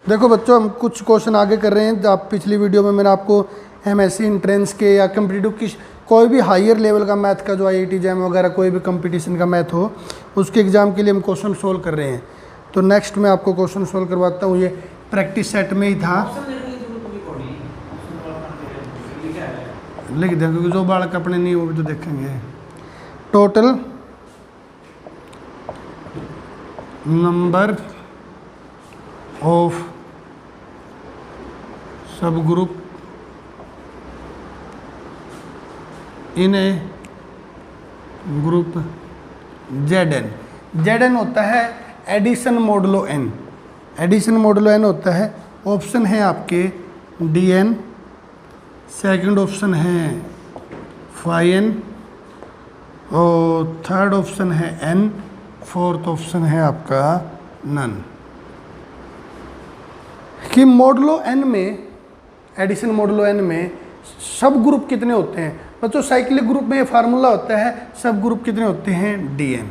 देखो बच्चों, हम कुछ क्वेश्चन आगे कर रहे हैं। आप पिछली वीडियो में मैंने आपको एमएससी एंट्रेंस के या कम्पिटिटिव की कोई भी हायर लेवल का मैथ का जो आईआईटी जैम वगैरह कोई भी कंपटीशन का मैथ हो उसके एग्ज़ाम के लिए हम क्वेश्चन सोल्व कर रहे हैं। तो नेक्स्ट मैं आपको क्वेश्चन सोल्व करवाता हूँ। ये प्रैक्टिस सेट में ही था, लिख दें क्योंकि जो बालक अपने नहीं वो भी तो देखेंगे। Total number of subgroup in a group ZN। ZN होता है addition modulo n। Addition modulo n होता है। ऑप्शन है आपके DN, सेकंड ऑप्शन है phi n और थर्ड ऑप्शन है n, फोर्थ ऑप्शन है आपका नन। कि मोडुलो n में, एडिशन मोडुलो n में सब ग्रुप कितने होते हैं बच्चों? साइक्लिक ग्रुप में ये फार्मूला होता है, सब ग्रुप कितने होते हैं? DN।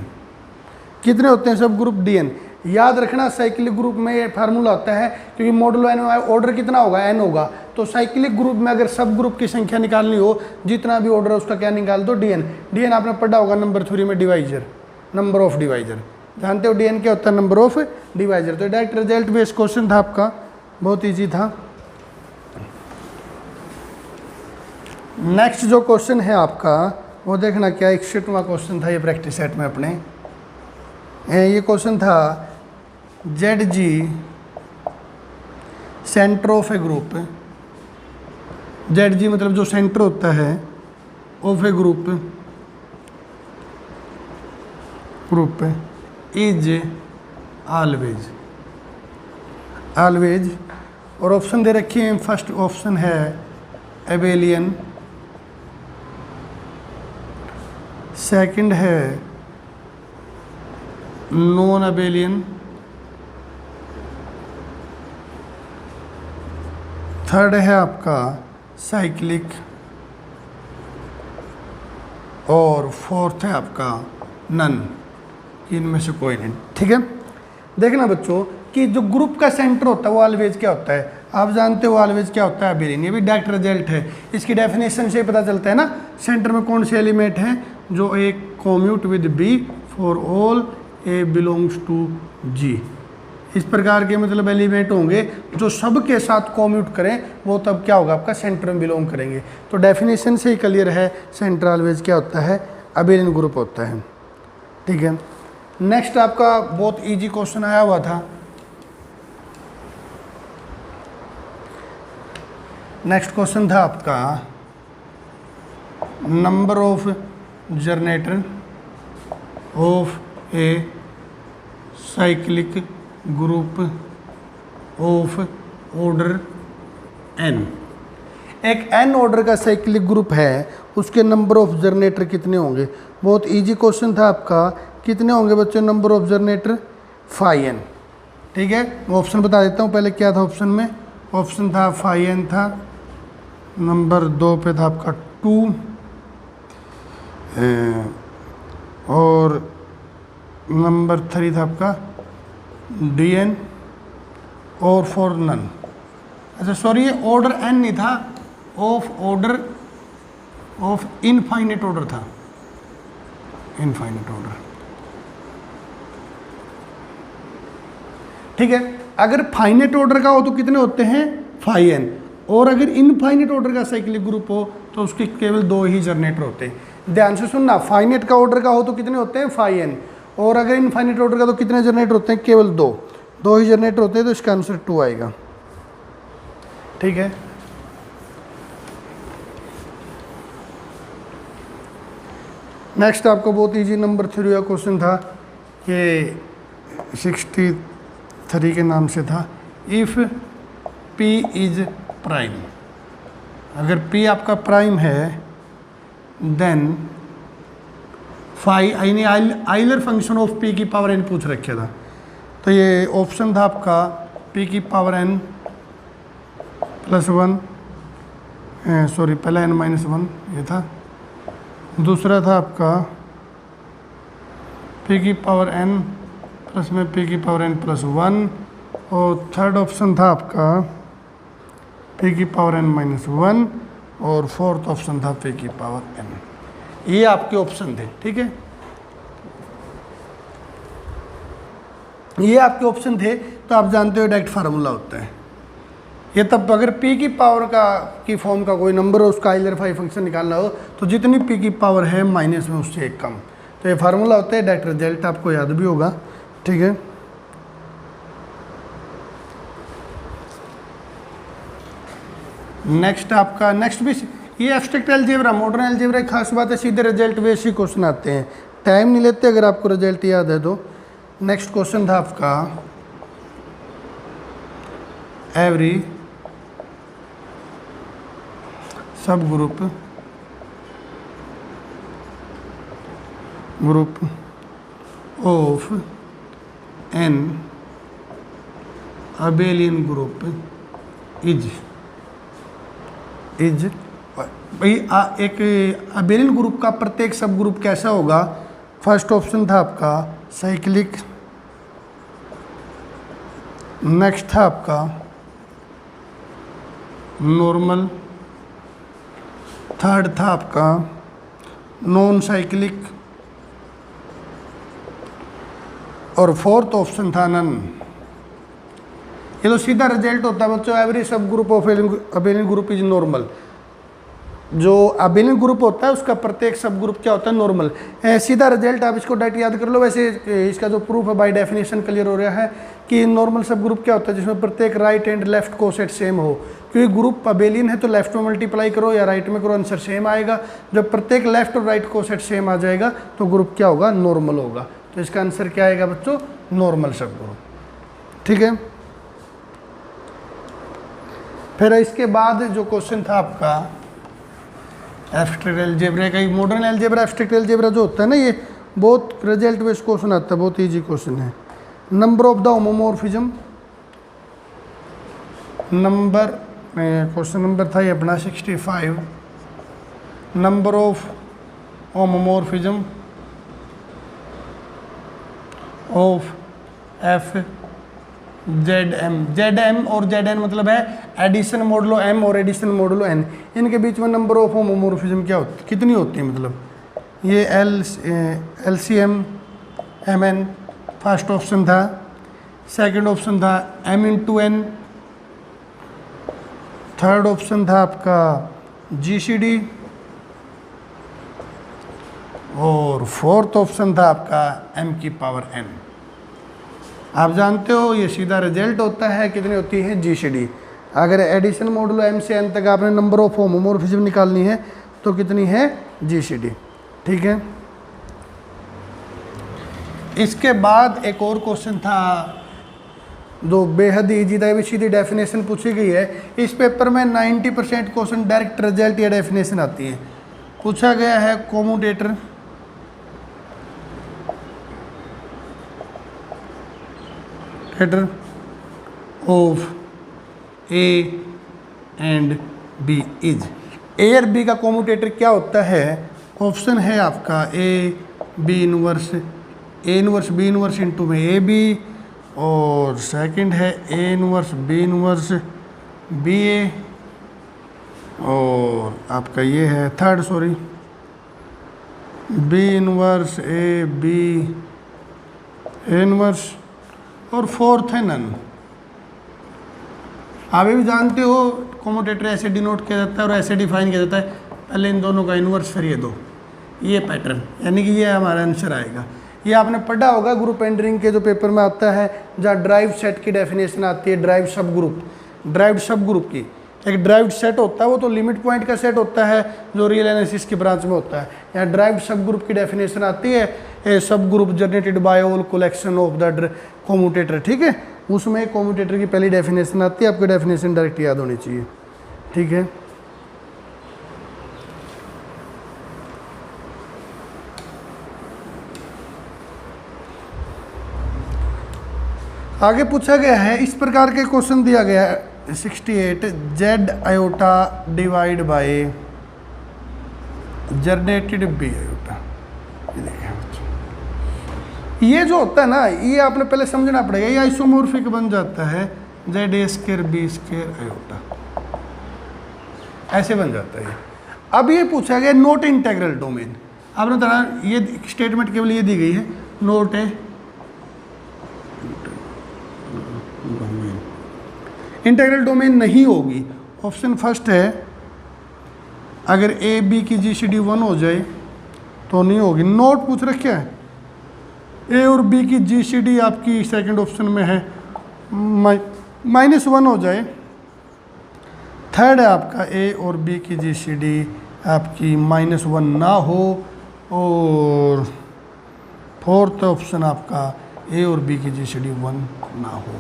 कितने होते हैं सब ग्रुप? DN। याद रखना साइक्लिक ग्रुप में ये फार्मूला होता है क्योंकि मॉडुलो n में ऑर्डर कितना होगा? n होगा। तो साइक्लिक ग्रुप में अगर सब ग्रुप की संख्या निकालनी हो, जितना भी ऑर्डर है उसका क्या निकाल दो? DN। DN आपने पढ़ा होगा नंबर 3 में, डिवाइजर, नंबर ऑफ डिवाइजर। जानते हो DN क्या होता है? Number of divisor. तो डायरेक्ट रिजल्ट बेस्ड क्वेश्चन था आपका, बहुत ईजी था। नेक्स्ट जो क्वेश्चन है आपका वो देखना क्या, 61वां क्वेश्चन था ये प्रैक्टिस सेट में अपने। ये क्वेश्चन था ZG centre of A group. ZG मतलब जो सेंटर होता है of A group is always और ऑप्शन दे रखी है। फर्स्ट ऑप्शन है एबेलियन, सेकंड है नॉन एबेलियन, थर्ड है आपका साइक्लिक और फोर्थ है आपका नन। इनमें से कोई नहीं। ठीक है, देखना बच्चों कि जो ग्रुप का सेंटर होता है वो ऑलवेज क्या होता है? आप जानते हो ऑलवेज क्या होता है? एबेलियन। ये भी डायरेक्ट रिजल्ट है। इसकी डेफिनेशन से पता चलता है ना, सेंटर में कौन से एलिमेंट हैं जो एक commute with B for all A belongs to G। इस प्रकार के मतलब एलिमेंट होंगे जो सब के साथ कॉम्यूट करें, वो तब क्या होगा? आपका सेंटर में बिलोंग करेंगे। तो डेफिनेशन से ही क्लियर है, सेंटर ऑलवेज क्या होता है? एबेलियन ग्रुप होता है। ठीक है, नेक्स्ट आपका बहुत इजी क्वेश्चन आया हुआ था। नेक्स्ट क्वेश्चन था आपका number of generator off a cyclic group of order n। एक n ऑर्डर का साइक्लिक ग्रुप है, उसके नंबर ऑफ जनरेटर कितने होंगे? बहुत इजी क्वेश्चन था आपका। कितने होंगे बच्चों number of generator? phi n। ठीक है, मैं ऑप्शन बता देता हूँ पहले क्या था ऑप्शन में। ऑप्शन था phi n था, नंबर 2 पे था आपका 2 और नंबर 3 था आपका DN और 4 नन। अच्छा सॉरी, ये ऑर्डर n नहीं था, ऑर्डर ऑफ इनफाइनाइट ऑर्डर था, इनफाइनाइट ऑर्डर। ठीक है, अगर फाइनाइट ऑर्डर का हो तो कितने होते हैं? phi n। और अगर इनफाइनाइट ऑर्डर का साइक्लिक ग्रुप हो तो उसके केवल 2 ही जनरेटर होते हैं। ध्यान से सुनना, फाइनाइट का ऑर्डर का हो तो कितने होते हैं? phi n। और अगर इनफाइनाइट ऑर्डर का तो कितने जनरेटर होते हैं? केवल 2 ही जनरेटर होते हैं। तो इसका आंसर 2 आएगा। ठीक है, नेक्स्ट आपको बहुत इजी नंबर 3 का क्वेश्चन था। ये 63 के नाम से था। इफ़ P इज प्राइम, अगर P आपका प्राइम है देन फाई यानी आइलर फंक्शन ऑफ P की पावर n पूछ रखा था। तो ये ऑप्शन था आपका P की पावर n +1, सॉरी पहला n-1 ये था। दूसरा था आपका P की पावर n प्लस में P की पावर n +1 और थर्ड ऑप्शन था आपका p की पावर n माइनस 1 और फोर्थ ऑप्शन था p की पावर n। ये आपके ऑप्शन थे, ठीक है, ये आपके ऑप्शन थे। तो आप जानते हो डायरेक्ट फार्मूला होता है ये। तब अगर p की पावर की फॉर्म का कोई नंबर हो, उसका आइलर फंक्शन निकालना हो तो जितनी p की पावर है माइनस में उससे एक कम। तो ये फार्मूला होता है, डायरेक्ट रिजल्ट आपको याद भी होगा, ठीक है। नेक्स्ट आपका नेक्स्ट भी ये एब्स्ट्रैक्ट अलजेब्रा, मॉडर्न अलजेब्रा की खास बात है, सीधे रिजल्ट बेस ही क्वेश्चन आते हैं, टाइम नहीं लेते अगर आपको रिजल्ट याद है तो। नेक्स्ट क्वेश्चन था आपका एवरी सब group of an abelian group is भाई एक अबेलियन ग्रुप का प्रत्येक सब ग्रुप कैसा होगा। फर्स्ट ऑप्शन था आपका साइक्लिक, नेक्स्ट था आपका नॉर्मल, थर्ड था आपका नॉन साइक्लिक और फोर्थ ऑप्शन था नन। ये तो सीधा रिजल्ट होता है बच्चों, एवरी सब group of abelian group is normal. जो अबेलियन ग्रुप होता है उसका प्रत्येक सब ग्रुप क्या होता है, नॉर्मल। सीधा रिजल्ट आप इसको डायरेक्ट याद कर लो। वैसे इसका जो प्रूफ है बाय डेफिनेशन क्लियर हो रहा है कि नॉर्मल सब ग्रुप क्या होता है, जिसमें प्रत्येक right and left coset same हो। क्योंकि ग्रुप अबेलियन है तो लेफ्ट में मल्टीप्लाई करो या राइट में करो, आंसर सेम आएगा। जब प्रत्येक लेफ्ट और राइट कोसेट सेम आ जाएगा तो ग्रुप क्या होगा, नॉर्मल होगा। तो इसका आंसर क्या आएगा बच्चों, नॉर्मल सब ग्रुप, ठीक है। फिर इसके बाद जो क्वेश्चन था आपका एब्स्ट्रैक्ट अलजेब्रा का, मॉडर्न अलजेब्रा एब्स्ट्रैक्ट अलजेब्रा जो होता है ना, ये बहुत रिजल्ट बेस्ड क्वेश्चन आता है, बहुत इजी क्वेश्चन है। Number of the homomorphism, number question number था ये अपना 65, number of homomorphism of F Z M और जेड एन मतलब है एडिशन मॉडलो एम और एडिशन मॉडलो एन। इनके बीच में नंबर ऑफ होमोमॉर्फिज्म क्या होती, कितनी होती है, मतलब ये L C M M N first option था, सेकंड ऑप्शन था M into N, third option था आपका जी सी डी और फोर्थ ऑप्शन था आपका एम की पावर एन। आप जानते हो ये सीधा रिजल्ट होता है, कितनी होती है, जी सी डी। अगर एडिशन मॉडुलो एम से एन तक आपने नंबर ऑफ होमोमॉर्फिज्म निकालनी है तो कितनी है, जी सी डी, ठीक है। इसके बाद एक और क्वेश्चन था जो बेहद ईजी था, भी सीधी डेफिनेशन पूछी गई है। इस पेपर में 90% क्वेश्चन डायरेक्ट रिजल्ट या डेफिनेशन आती है। पूछा गया है commutator of a and b is, a और बी का कोमोटेटर क्या होता है। ऑप्शन है आपका A B inverse, A inverse B inverse into में ए बी, और सेकंड है ए इनवर्स बी ए, और आपका ये है third sorry B inverse A B A inverse, और फोर्थ है नन। आप भी जानते हो कोमोटेटर ऐसे डिनोट किया जाता है और ऐसे डिफाइन किया जाता है, पहले इन दोनों का इन्वर्स फिर ये दो, ये पैटर्न, यानी कि ये हमारा आंसर आएगा। ये आपने पढ़ा होगा ग्रुप एंडरिंग के जो पेपर में आता है, जहाँ ड्राइव सेट की डेफिनेशन आती है, ड्राइव सब ग्रुप की। एक ड्राइव्ड सेट होता है वो तो लिमिट पॉइंट का सेट होता है जो रियल एनालिसिस की ब्रांच में होता है। यहाँ ड्राइव्ड सब ग्रुप की डेफिनेशन आती है, a subgroup generated by all collection of the commutator, ठीक है। उसमें कोमोटेटर की पहली डेफिनेशन आती है, आपको डेफिनेशन डायरेक्ट याद होनी चाहिए, ठीक है। आगे पूछा गया है, इस प्रकार के क्वेश्चन दिया गया है 68 Z iota divide by generated B iota. ये देखें ये जो होता है ना, ये आपने पहले समझना पड़ेगा, ये आइसोमॉर्फिक बन जाता है ZA² B² आयोटा, ऐसे बन जाता है। अब ये पूछा गया नोट इंटीग्रल डोमेन। आपने तरह ये स्टेटमेंट केवल ये दी गई है, नोट है डोमेन, इंटीग्रल डोमेन नहीं होगी। ऑप्शन फर्स्ट है, अगर ए बी की GCD 1 हो जाए तो नहीं होगी। नोट पूछ रखे है, ए और बी की GCD आपकी सेकंड ऑप्शन में है, -1 हो जाए। थर्ड है आपका ए और बी की GCD आपकी -1 ना हो, और फोर्थ ऑप्शन आपका ए और बी की GCD 1 ना हो।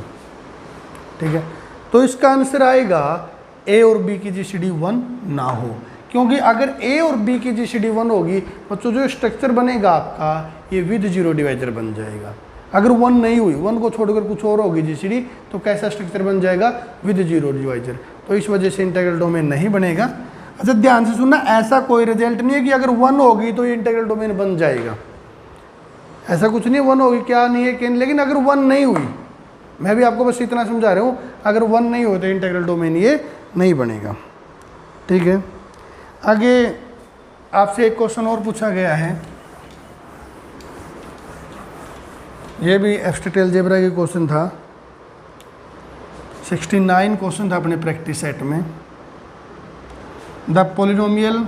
ठीक है, तो इसका आंसर आएगा ए और बी की GCD 1 ना हो, क्योंकि अगर ए और बी की GCD 1 होगी बच्चों, जो स्ट्रक्चर बनेगा आपका ये विद जीरो डिवाइजर बन जाएगा। अगर 1 नहीं हुई, 1 को छोड़कर कुछ और होगी GCD, तो कैसा स्ट्रक्चर बन जाएगा, विद जीरो डिवाइजर। तो इस वजह से इंटीग्रल डोमेन नहीं बनेगा। अच्छा ध्यान से सुनना, ऐसा कोई रिजल्ट नहीं है कि अगर 1 होगी तो ये इंटीग्रल डोमेन बन जाएगा, ऐसा कुछ नहीं है। 1 होगी क्या नहीं है कि, लेकिन अगर 1 नहीं हुई, मैं भी आपको बस इतना समझा रहा हूँ, अगर 1 नहीं हो तो इंटीग्रल डोमेन ये नहीं बनेगा। ठीक है, आगे आपसे एक क्वेश्चन और पूछा गया है, ये भी एब्स्ट्रैक्ट अलजेब्रा का क्वेश्चन था, 69 क्वेश्चन था अपने प्रैक्टिस सेट में। The polynomial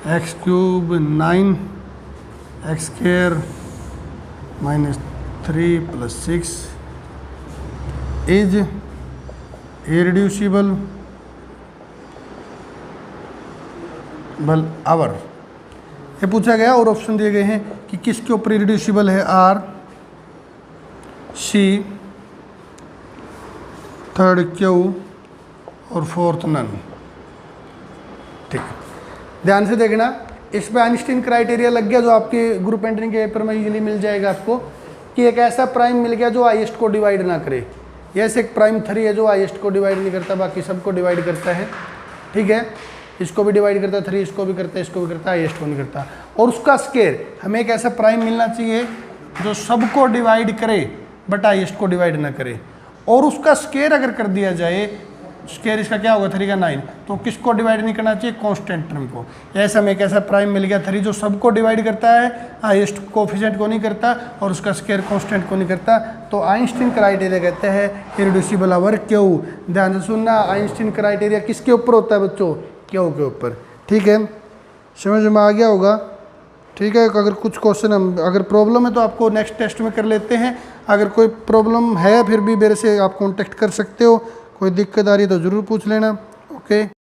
x³ 9x² -3 + 6 is irreducible बल आवर। ये पूछा गया और ऑप्शन दिए गए हैं कि किसके ऊपर इररिड्यूसिबल है, R, C, थर्ड Q और फोर्थ नन। ठीक, ध्यान से देखना, इस पे आइंस्टीन क्राइटेरिया लग गया, जो आपके ग्रुप एंट्री के पेपर में इजीली मिल जाएगा आपको, कि एक ऐसा प्राइम मिल गया जो हाईएस्ट को डिवाइड ना करे। यस, एक प्राइम 3 है जो हाईएस्ट को डिवाइड नहीं करता, बाकी सबको डिवाइड करता है। ठीक है, इसको भी डिवाइड करता है 3, इसको भी करता है, इसको भी करता है, हाईएस्ट को नहीं करता। और उसका स्केयर, हमें एक ऐसा प्राइम मिलना चाहिए जो सबको डिवाइड करे बट हाईएस्ट को डिवाइड ना करे। और उसका स्केयर अगर कर दिया जाए, स्केयर इसका क्या होगा 3 का 9, तो किसको डिवाइड नहीं करना चाहिए, कांस्टेंट टर्म को। ऐसा हमें एक ऐसा प्राइम मिल गया 3 जो सबको डिवाइड करता है, हाईएस्ट कोफिशिएंट को नहीं करता, और उसका स्केयर कांस्टेंट को नहीं करता। तो आइंस्टीन क्राइटेरिया कहते हैं इररिड्यूसिबल आवर क्यू। ध्यान से सुनना, आइंस्टीन क्राइटेरिया किसके ऊपर होता है बच्चों, क्यू के ऊपर। ठीक है, समझ में आ गया होगा। ठीक है, अगर कुछ क्वेश्चन हम अगर प्रॉब्लम है तो आपको नेक्स्ट टेस्ट में कर लेते हैं। अगर कोई प्रॉब्लम है फिर भी मेरे से आप कांटेक्ट कर सकते हो, कोई दिक्कत आ रही है तो ज़रूर पूछ लेना। ओके।